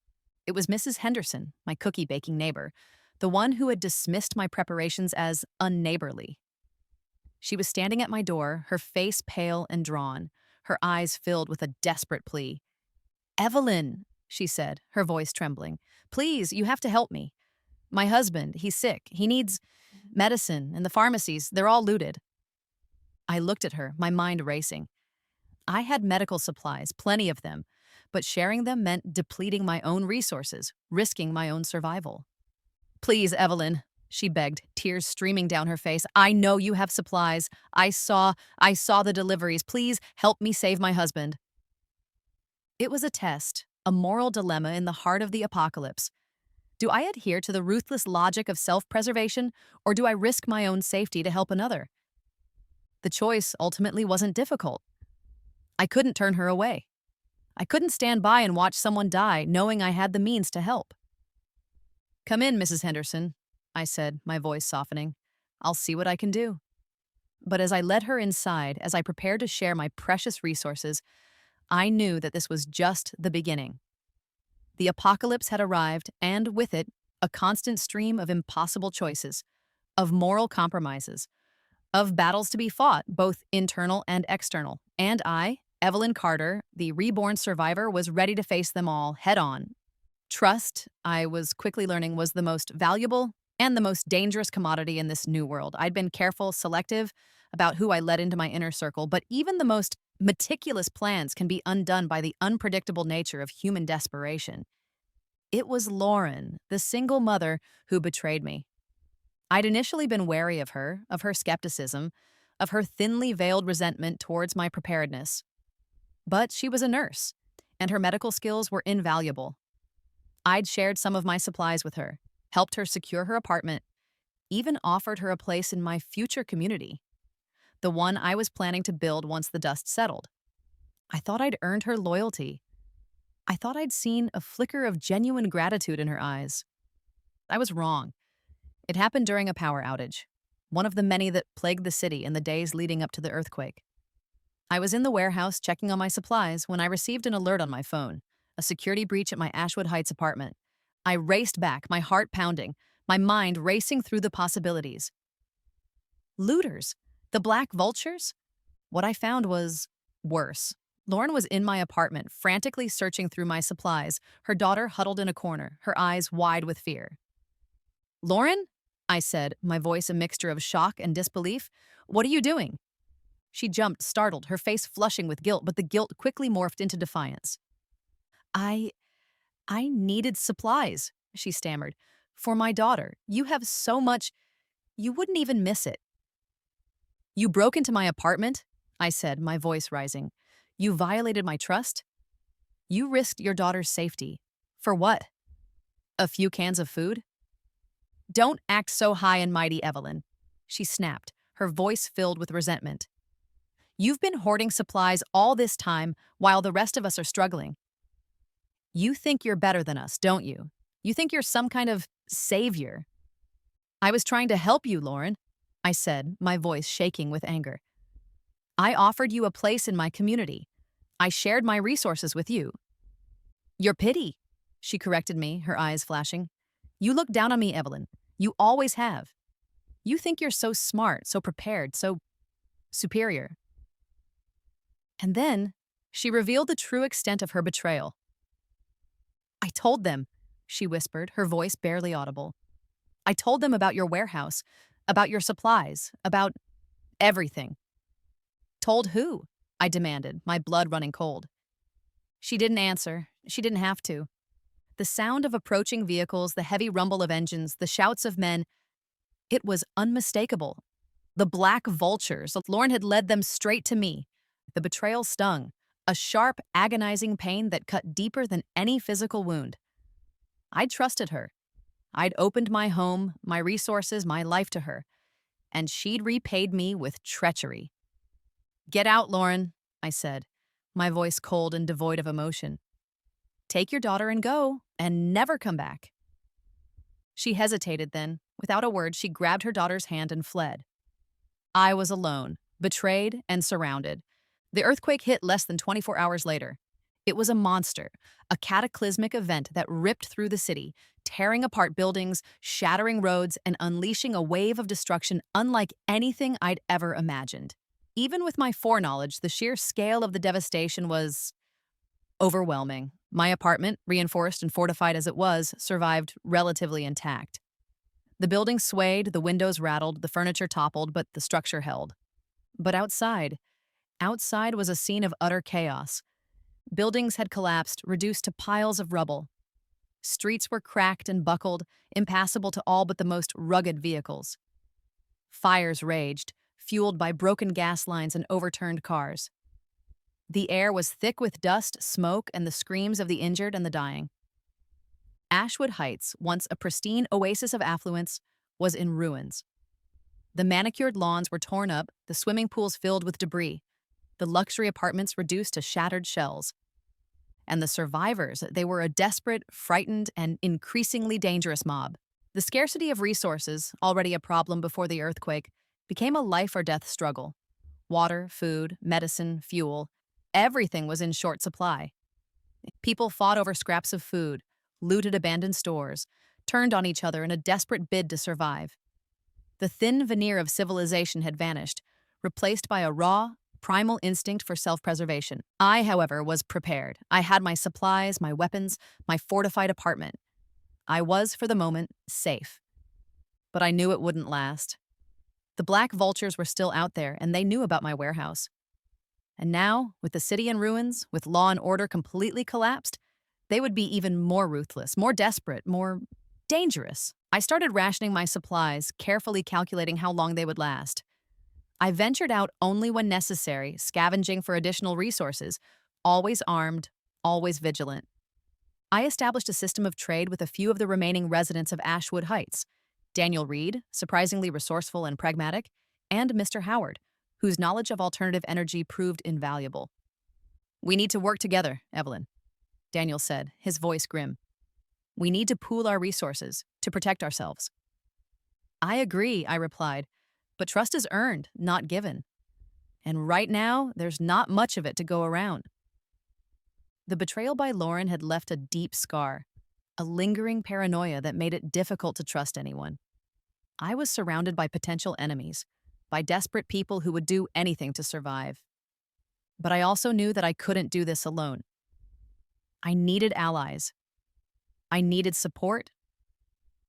It was Mrs. Henderson, my cookie-baking neighbor, the one who had dismissed my preparations as unneighborly. She was standing at my door, her face pale and drawn, her eyes filled with a desperate plea. "Evelyn," she said, her voice trembling, "please, you have to help me. My husband, he's sick. He needs medicine, and the pharmacies, they're all looted." I looked at her, my mind racing. I had medical supplies, plenty of them, but sharing them meant depleting my own resources, risking my own survival. Please, Evelyn, she begged, tears streaming down her face. I know you have supplies. I saw the deliveries. Please help me save my husband. It was a test, a moral dilemma in the heart of the apocalypse. Do I adhere to the ruthless logic of self-preservation, or do I risk my own safety to help another? The choice ultimately wasn't difficult. I couldn't turn her away. I couldn't stand by and watch someone die knowing I had the means to help. Come in, Mrs. Henderson, I said, my voice softening. I'll see what I can do. But as I led her inside, as I prepared to share my precious resources, I knew that this was just the beginning. The apocalypse had arrived, and with it, a constant stream of impossible choices, of moral compromises, of battles to be fought, both internal and external. And I, Evelyn Carter, the reborn survivor, was ready to face them all head on. Trust, I was quickly learning, was the most valuable and the most dangerous commodity in this new world. I'd been careful, selective about who I let into my inner circle, but even the most meticulous plans can be undone by the unpredictable nature of human desperation. It was Lauren, the single mother, who betrayed me. I'd initially been wary of her skepticism, of her thinly veiled resentment towards my preparedness. But she was a nurse, and her medical skills were invaluable. I'd shared some of my supplies with her, helped her secure her apartment, even offered her a place in my future community, the one I was planning to build once the dust settled. I thought I'd earned her loyalty. I thought I'd seen a flicker of genuine gratitude in her eyes. I was wrong. It happened during a power outage, one of the many that plagued the city in the days leading up to the earthquake. I was in the warehouse checking on my supplies when I received an alert on my phone, a security breach at my Ashwood Heights apartment. I raced back, my heart pounding, my mind racing through the possibilities. Looters? The Black Vultures? What I found was worse. Lauren was in my apartment, frantically searching through my supplies, her daughter huddled in a corner, her eyes wide with fear. Lauren? I said, my voice a mixture of shock and disbelief. What are you doing? She jumped, startled, her face flushing with guilt, but the guilt quickly morphed into defiance. I needed supplies, she stammered. For my daughter. You have so much, you wouldn't even miss it. You broke into my apartment? I said, my voice rising. You violated my trust? You risked your daughter's safety. For what? A few cans of food? Don't act so high and mighty, Evelyn, she snapped, her voice filled with resentment. You've been hoarding supplies all this time while the rest of us are struggling. You think you're better than us, don't you? You think you're some kind of savior. I was trying to help you, Lauren, I said, my voice shaking with anger. I offered you a place in my community. I shared my resources with you. Your pity, she corrected me, her eyes flashing. You look down on me, Evelyn. You always have. You think you're so smart, so prepared, so superior. And then she revealed the true extent of her betrayal. I told them, she whispered, her voice barely audible. I told them about your warehouse, about your supplies, about everything. Told who? I demanded, my blood running cold. She didn't answer. She didn't have to. The sound of approaching vehicles, the heavy rumble of engines, the shouts of men, it was unmistakable. The Black Vultures. Lauren had led them straight to me. The betrayal stung, a sharp, agonizing pain that cut deeper than any physical wound. I'd trusted her. I'd opened my home, my resources, my life to her, and she'd repaid me with treachery. Get out, Lauren, I said, my voice cold and devoid of emotion. Take your daughter and go, and never come back. She hesitated then. Without a word, she grabbed her daughter's hand and fled. I was alone, betrayed and surrounded. The earthquake hit less than 24 hours later. It was a monster, a cataclysmic event that ripped through the city, tearing apart buildings, shattering roads, and unleashing a wave of destruction unlike anything I'd ever imagined. Even with my foreknowledge, the sheer scale of the devastation was overwhelming. My apartment, reinforced and fortified as it was, survived relatively intact. The building swayed, the windows rattled, the furniture toppled, but the structure held. But outside was a scene of utter chaos. Buildings had collapsed, reduced to piles of rubble. Streets were cracked and buckled, impassable to all but the most rugged vehicles. Fires raged, fueled by broken gas lines and overturned cars. The air was thick with dust, smoke, and the screams of the injured and the dying. Ashwood Heights, once a pristine oasis of affluence, was in ruins. The manicured lawns were torn up, the swimming pools filled with debris, the luxury apartments reduced to shattered shells. And the survivors, they were a desperate, frightened, and increasingly dangerous mob. The scarcity of resources, already a problem before the earthquake, became a life or death struggle. Water, food, medicine, fuel, everything was in short supply. People fought over scraps of food, looted abandoned stores, turned on each other in a desperate bid to survive. The thin veneer of civilization had vanished, replaced by a raw, primal instinct for self-preservation. I, however, was prepared. I had my supplies, my weapons, my fortified apartment. I was, for the moment, safe. But I knew it wouldn't last. The black vultures were still out there, and they knew about my warehouse. And now, with the city in ruins, with law and order completely collapsed, they would be even more ruthless, more desperate, more dangerous. I started rationing my supplies, carefully calculating how long they would last. I ventured out only when necessary, scavenging for additional resources, always armed, always vigilant. I established a system of trade with a few of the remaining residents of Ashwood Heights: Daniel Reed, surprisingly resourceful and pragmatic, and Mr. Howard, whose knowledge of alternative energy proved invaluable. "We need to work together, Evelyn," Daniel said, his voice grim. "We need to pool our resources to protect ourselves." "I agree," I replied, "but trust is earned, not given. And right now, there's not much of it to go around." The betrayal by Lauren had left a deep scar, a lingering paranoia that made it difficult to trust anyone. I was surrounded by potential enemies, by desperate people who would do anything to survive. But I also knew that I couldn't do this alone. I needed allies. I needed support.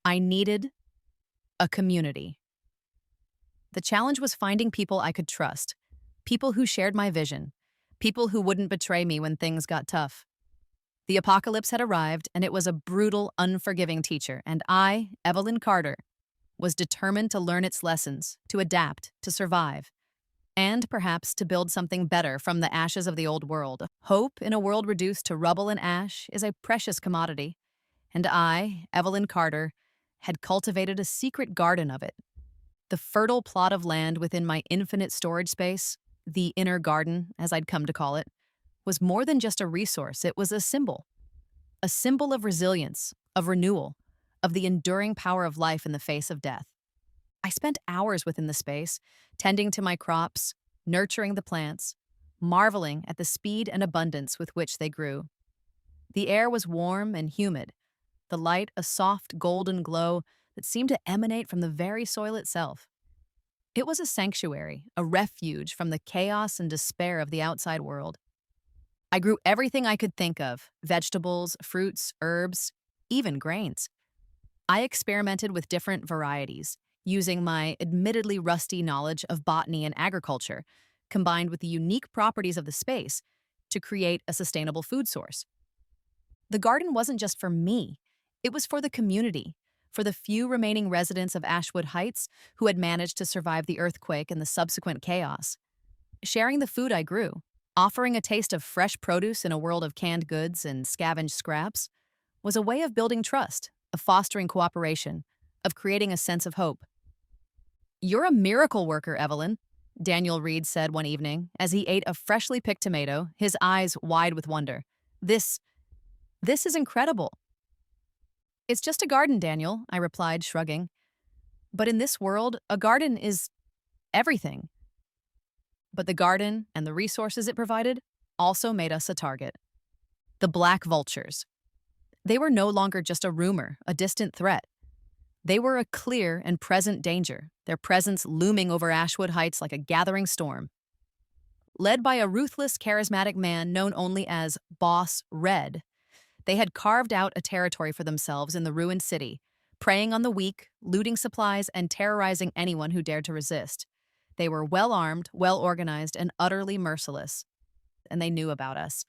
I needed a community. The challenge was finding people I could trust, people who shared my vision, people who wouldn't betray me when things got tough. The apocalypse had arrived, and it was a brutal, unforgiving teacher, and I, Evelyn Carter, was determined to learn its lessons, to adapt, to survive, and perhaps to build something better from the ashes of the old world. Hope in a world reduced to rubble and ash is a precious commodity, and I, Evelyn Carter, had cultivated a secret garden of it. The fertile plot of land within my infinite storage space, the inner garden, as I'd come to call it, was more than just a resource. It was a symbol of resilience, of renewal, of the enduring power of life in the face of death. I spent hours within the space, tending to my crops, nurturing the plants, marveling at the speed and abundance with which they grew. The air was warm and humid, the light a soft golden glow that seemed to emanate from the very soil itself. It was a sanctuary, a refuge from the chaos and despair of the outside world. I grew everything I could think of: vegetables, fruits, herbs, even grains. I experimented with different varieties, using my admittedly rusty knowledge of botany and agriculture, combined with the unique properties of the space, to create a sustainable food source. The garden wasn't just for me, it was for the community, for the few remaining residents of Ashwood Heights who had managed to survive the earthquake and the subsequent chaos. Sharing the food I grew, offering a taste of fresh produce in a world of canned goods and scavenged scraps, was a way of building trust, of fostering cooperation, of creating a sense of hope. "You're a miracle worker, Evelyn," Daniel Reed said one evening as he ate a freshly picked tomato, his eyes wide with wonder. This is incredible." "It's just a garden, Daniel," I replied, shrugging. "But in this world, a garden is everything." But the garden and the resources it provided also made us a target. The black vultures. They were no longer just a rumor, a distant threat. They were a clear and present danger, their presence looming over Ashwood Heights like a gathering storm. Led by a ruthless, charismatic man known only as Boss Red, they had carved out a territory for themselves in the ruined city, preying on the weak, looting supplies, and terrorizing anyone who dared to resist. They were well-armed, well-organized, and utterly merciless. And they knew about us.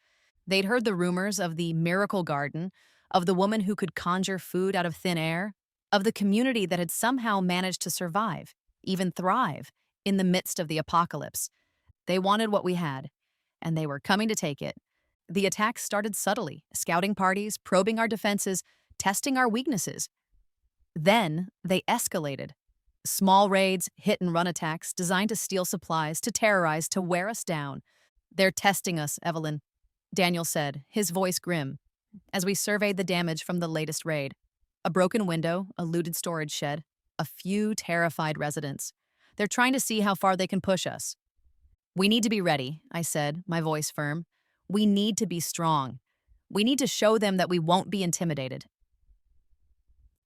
They'd heard the rumors of the miracle garden, of the woman who could conjure food out of thin air, of the community that had somehow managed to survive, even thrive, in the midst of the apocalypse. They wanted what we had, and they were coming to take it. The attacks started subtly, scouting parties, probing our defenses, testing our weaknesses. Then they escalated. Small raids, hit and run attacks designed to steal supplies, to terrorize, to wear us down. They're testing us, Evelyn, Daniel said, his voice grim, as we surveyed the damage from the latest raid. A broken window, a looted storage shed, a few terrified residents. They're trying to see how far they can push us. We need to be ready, I said, my voice firm. We need to be strong. We need to show them that we won't be intimidated.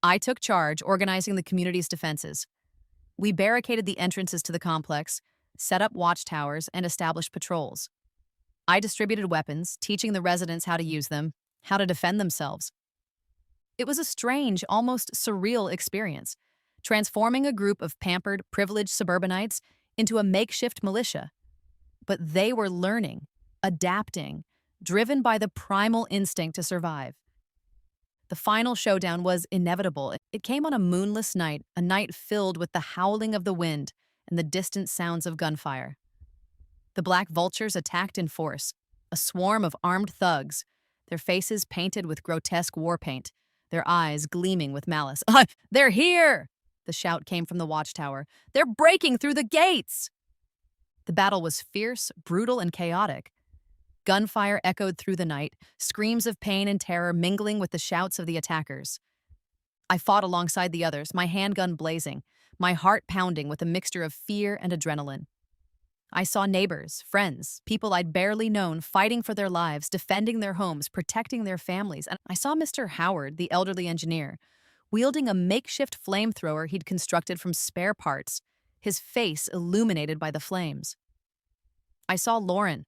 I took charge, organizing the community's defenses. We barricaded the entrances to the complex, set up watchtowers, and established patrols. I distributed weapons, teaching the residents how to use them, how to defend themselves. It was a strange, almost surreal experience, transforming a group of pampered, privileged suburbanites into a makeshift militia. But they were learning, adapting, driven by the primal instinct to survive. The final showdown was inevitable. It came on a moonless night, a night filled with the howling of the wind and the distant sounds of gunfire. The black vultures attacked in force, a swarm of armed thugs, their faces painted with grotesque war paint, their eyes gleaming with malice. They're here! The shout came from the watchtower. They're breaking through the gates! The battle was fierce, brutal, and chaotic. Gunfire echoed through the night, screams of pain and terror mingling with the shouts of the attackers. I fought alongside the others, my handgun blazing, my heart pounding with a mixture of fear and adrenaline. I saw neighbors, friends, people I'd barely known fighting for their lives, defending their homes, protecting their families. And I saw Mr. Howard, the elderly engineer, wielding a makeshift flamethrower he'd constructed from spare parts, his face illuminated by the flames. I saw Lauren,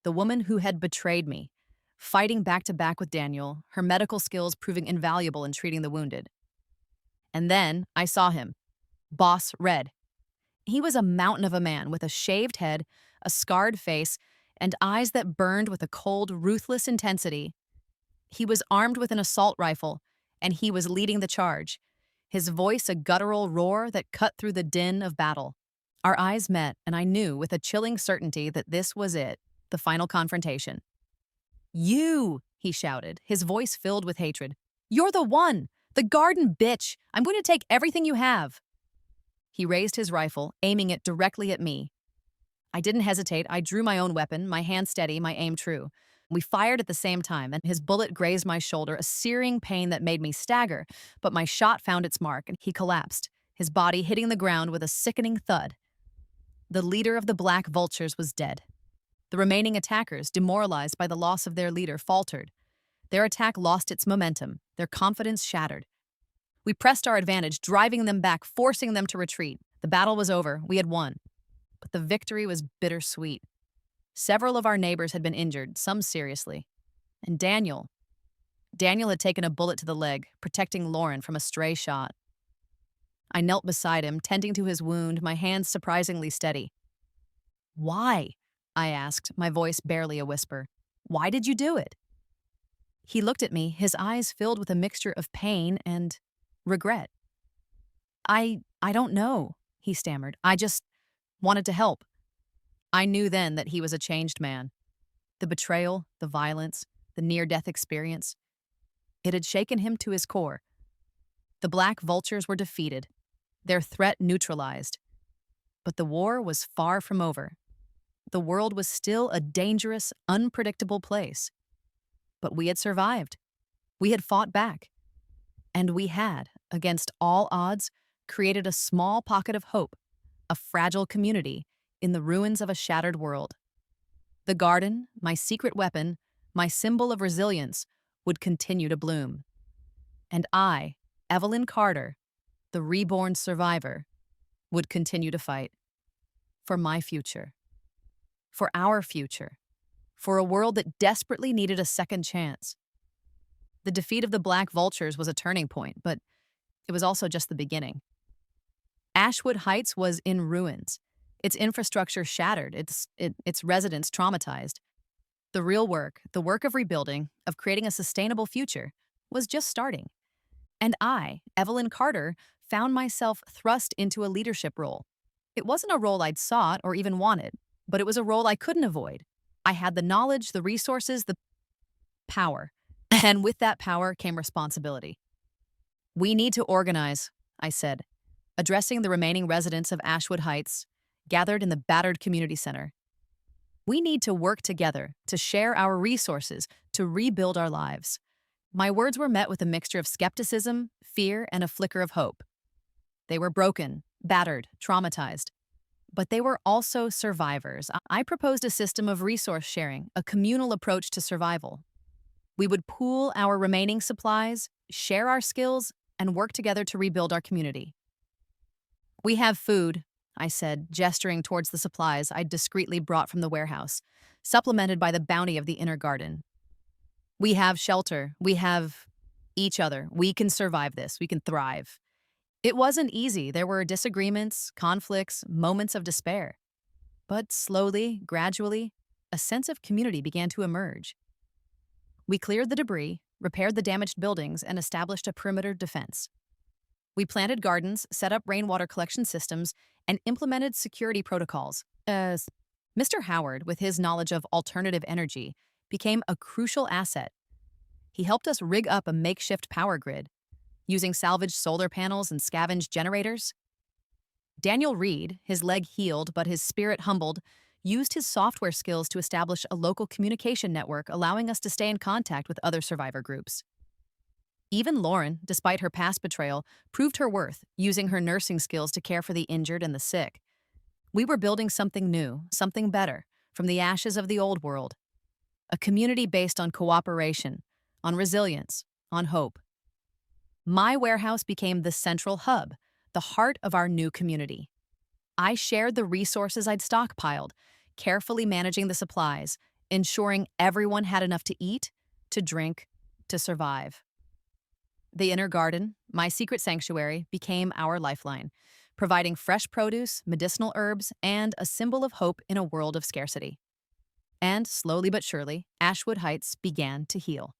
the woman who had betrayed me, fighting back-to-back with Daniel, her medical skills proving invaluable in treating the wounded. And then I saw him, Boss Red. He was a mountain of a man with a shaved head, a scarred face, and eyes that burned with a cold, ruthless intensity. He was armed with an assault rifle, and he was leading the charge, his voice a guttural roar that cut through the din of battle. Our eyes met, and I knew with a chilling certainty that this was it, the final confrontation. "You!" he shouted, his voice filled with hatred. "You're the one! The garden bitch! I'm going to take everything you have!" He raised his rifle, aiming it directly at me. I didn't hesitate. I drew my own weapon, my hand steady, my aim true. We fired at the same time, and his bullet grazed my shoulder, a searing pain that made me stagger, but my shot found its mark, and he collapsed, his body hitting the ground with a sickening thud. The leader of the black vultures was dead. The remaining attackers, demoralized by the loss of their leader, faltered. Their attack lost its momentum, their confidence shattered. We pressed our advantage, driving them back, forcing them to retreat. The battle was over. We had won. But the victory was bittersweet. Several of our neighbors had been injured, some seriously. And Daniel had taken a bullet to the leg, protecting Lauren from a stray shot. I knelt beside him, tending to his wound, my hands surprisingly steady. "Why?" I asked, my voice barely a whisper. "Why did you do it?" He looked at me, his eyes filled with a mixture of pain and regret. I don't know," he stammered. "I just wanted to help." I knew then that he was a changed man. The betrayal, the violence, the near-death experience, it had shaken him to his core. The black vultures were defeated, their threat neutralized. But the war was far from over. The world was still a dangerous, unpredictable place. But we had survived. We had fought back. And we had, against all odds, created a small pocket of hope, a fragile community in the ruins of a shattered world. The garden, my secret weapon, my symbol of resilience, would continue to bloom. And I, Evelyn Carter, the reborn survivor, would continue to fight. For my future. For our future. For a world that desperately needed a second chance. The defeat of the black vultures was a turning point, but it was also just the beginning. Ashwood Heights was in ruins, its infrastructure shattered, its residents traumatized. The real work, the work of rebuilding, of creating a sustainable future, was just starting. And I, Evelyn Carter, found myself thrust into a leadership role. It wasn't a role I'd sought or even wanted, but it was a role I couldn't avoid. I had the knowledge, the resources, the power. And with that power came responsibility. We need to organize, I said, addressing the remaining residents of Ashwood Heights, gathered in the battered community center. We need to work together, to share our resources, to rebuild our lives. My words were met with a mixture of skepticism, fear, and a flicker of hope. They were broken, battered, traumatized. But they were also survivors. I proposed a system of resource sharing, a communal approach to survival. We would pool our remaining supplies, share our skills, and work together to rebuild our community. We have food, I said, gesturing towards the supplies I'd discreetly brought from the warehouse, supplemented by the bounty of the inner garden. We have shelter. We have each other. We can survive this. We can thrive. It wasn't easy. There were disagreements, conflicts, moments of despair. But slowly, gradually, a sense of community began to emerge. We cleared the debris, repaired the damaged buildings, and established a perimeter defense. We planted gardens, set up rainwater collection systems, and implemented security protocols. Mr. Howard, with his knowledge of alternative energy, became a crucial asset. He helped us rig up a makeshift power grid, using salvaged solar panels and scavenged generators. Daniel Reed, his leg healed but his spirit humbled, used his software skills to establish a local communication network, allowing us to stay in contact with other survivor groups. Even Lauren, despite her past betrayal, proved her worth, using her nursing skills to care for the injured and the sick. We were building something new, something better, from the ashes of the old world. A community based on cooperation, on resilience, on hope. My warehouse became the central hub, the heart of our new community. I shared the resources I'd stockpiled, carefully managing the supplies, ensuring everyone had enough to eat, to drink, to survive. The inner garden, my secret sanctuary, became our lifeline, providing fresh produce, medicinal herbs, and a symbol of hope in a world of scarcity. And slowly but surely, Ashwood Heights began to heal.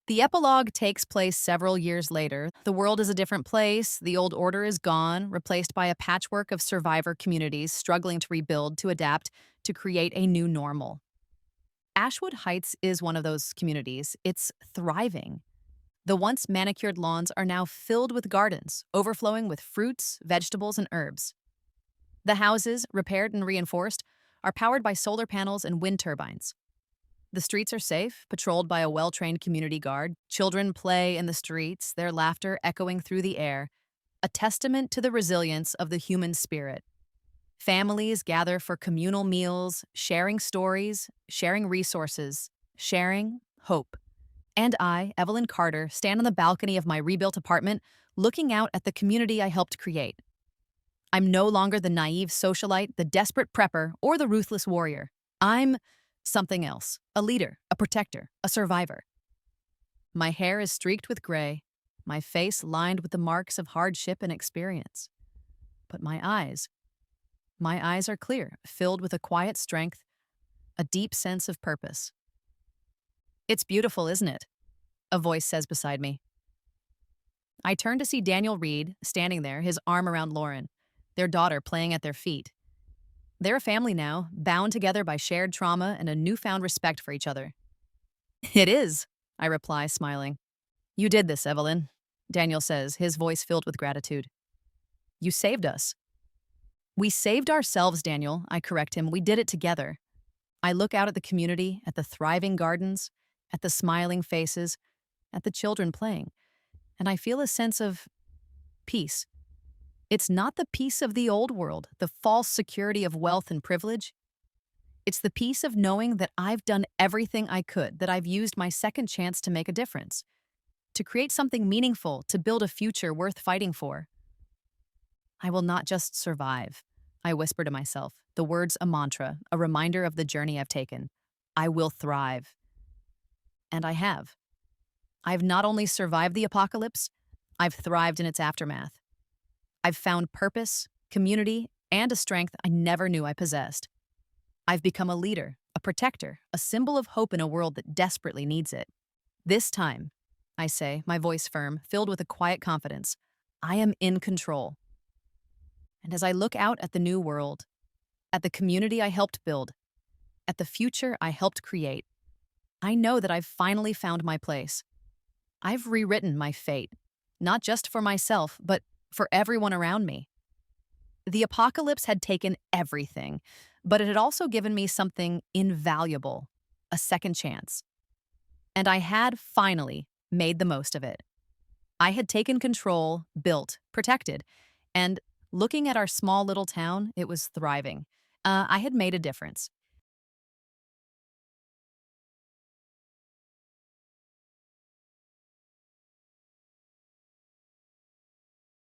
The epilogue takes place several years later. The world is a different place, the old order is gone, replaced by a patchwork of survivor communities struggling to rebuild, to adapt, to create a new normal. Ashwood Heights is one of those communities. It's thriving. The once manicured lawns are now filled with gardens, overflowing with fruits, vegetables, and herbs. The houses, repaired and reinforced, are powered by solar panels and wind turbines. The streets are safe, patrolled by a well-trained community guard. Children play in the streets, their laughter echoing through the air, a testament to the resilience of the human spirit. Families gather for communal meals, sharing stories, sharing resources, sharing hope. And I, Evelyn Carter, stand on the balcony of my rebuilt apartment, looking out at the community I helped create. I'm no longer the naive socialite, the desperate prepper, or the ruthless warrior. I'm something else, a leader, a protector, a survivor. My hair is streaked with gray, my face lined with the marks of hardship and experience. But my eyes are clear, filled with a quiet strength, a deep sense of purpose. It's beautiful, isn't it? A voice says beside me. I turn to see Daniel Reed standing there, his arm around Lauren, their daughter playing at their feet. They're a family now, bound together by shared trauma and a newfound respect for each other. It is, I reply, smiling. You did this, Evelyn, Daniel says, his voice filled with gratitude. You saved us. We saved ourselves, Daniel, I correct him. We did it together. I look out at the community, at the thriving gardens, at the smiling faces, at the children playing, and I feel a sense of peace. It's not the peace of the old world, the false security of wealth and privilege. It's the peace of knowing that I've done everything I could, that I've used my second chance to make a difference, to create something meaningful, to build a future worth fighting for. I will not just survive, I whisper to myself, the words a mantra, a reminder of the journey I've taken. I will thrive. And I have. I've not only survived the apocalypse, I've thrived in its aftermath. I've found purpose, community, and a strength I never knew I possessed. I've become a leader, a protector, a symbol of hope in a world that desperately needs it. This time, I say, my voice firm, filled with a quiet confidence, I am in control. And as I look out at the new world, at the community I helped build, at the future I helped create, I know that I've finally found my place. I've rewritten my fate, not just for myself, but for everyone around me. The apocalypse had taken everything, but it had also given me something invaluable, a second chance. And I had finally made the most of it. I had taken control, built, protected, and looking at our small little town, it was thriving. I had made a difference.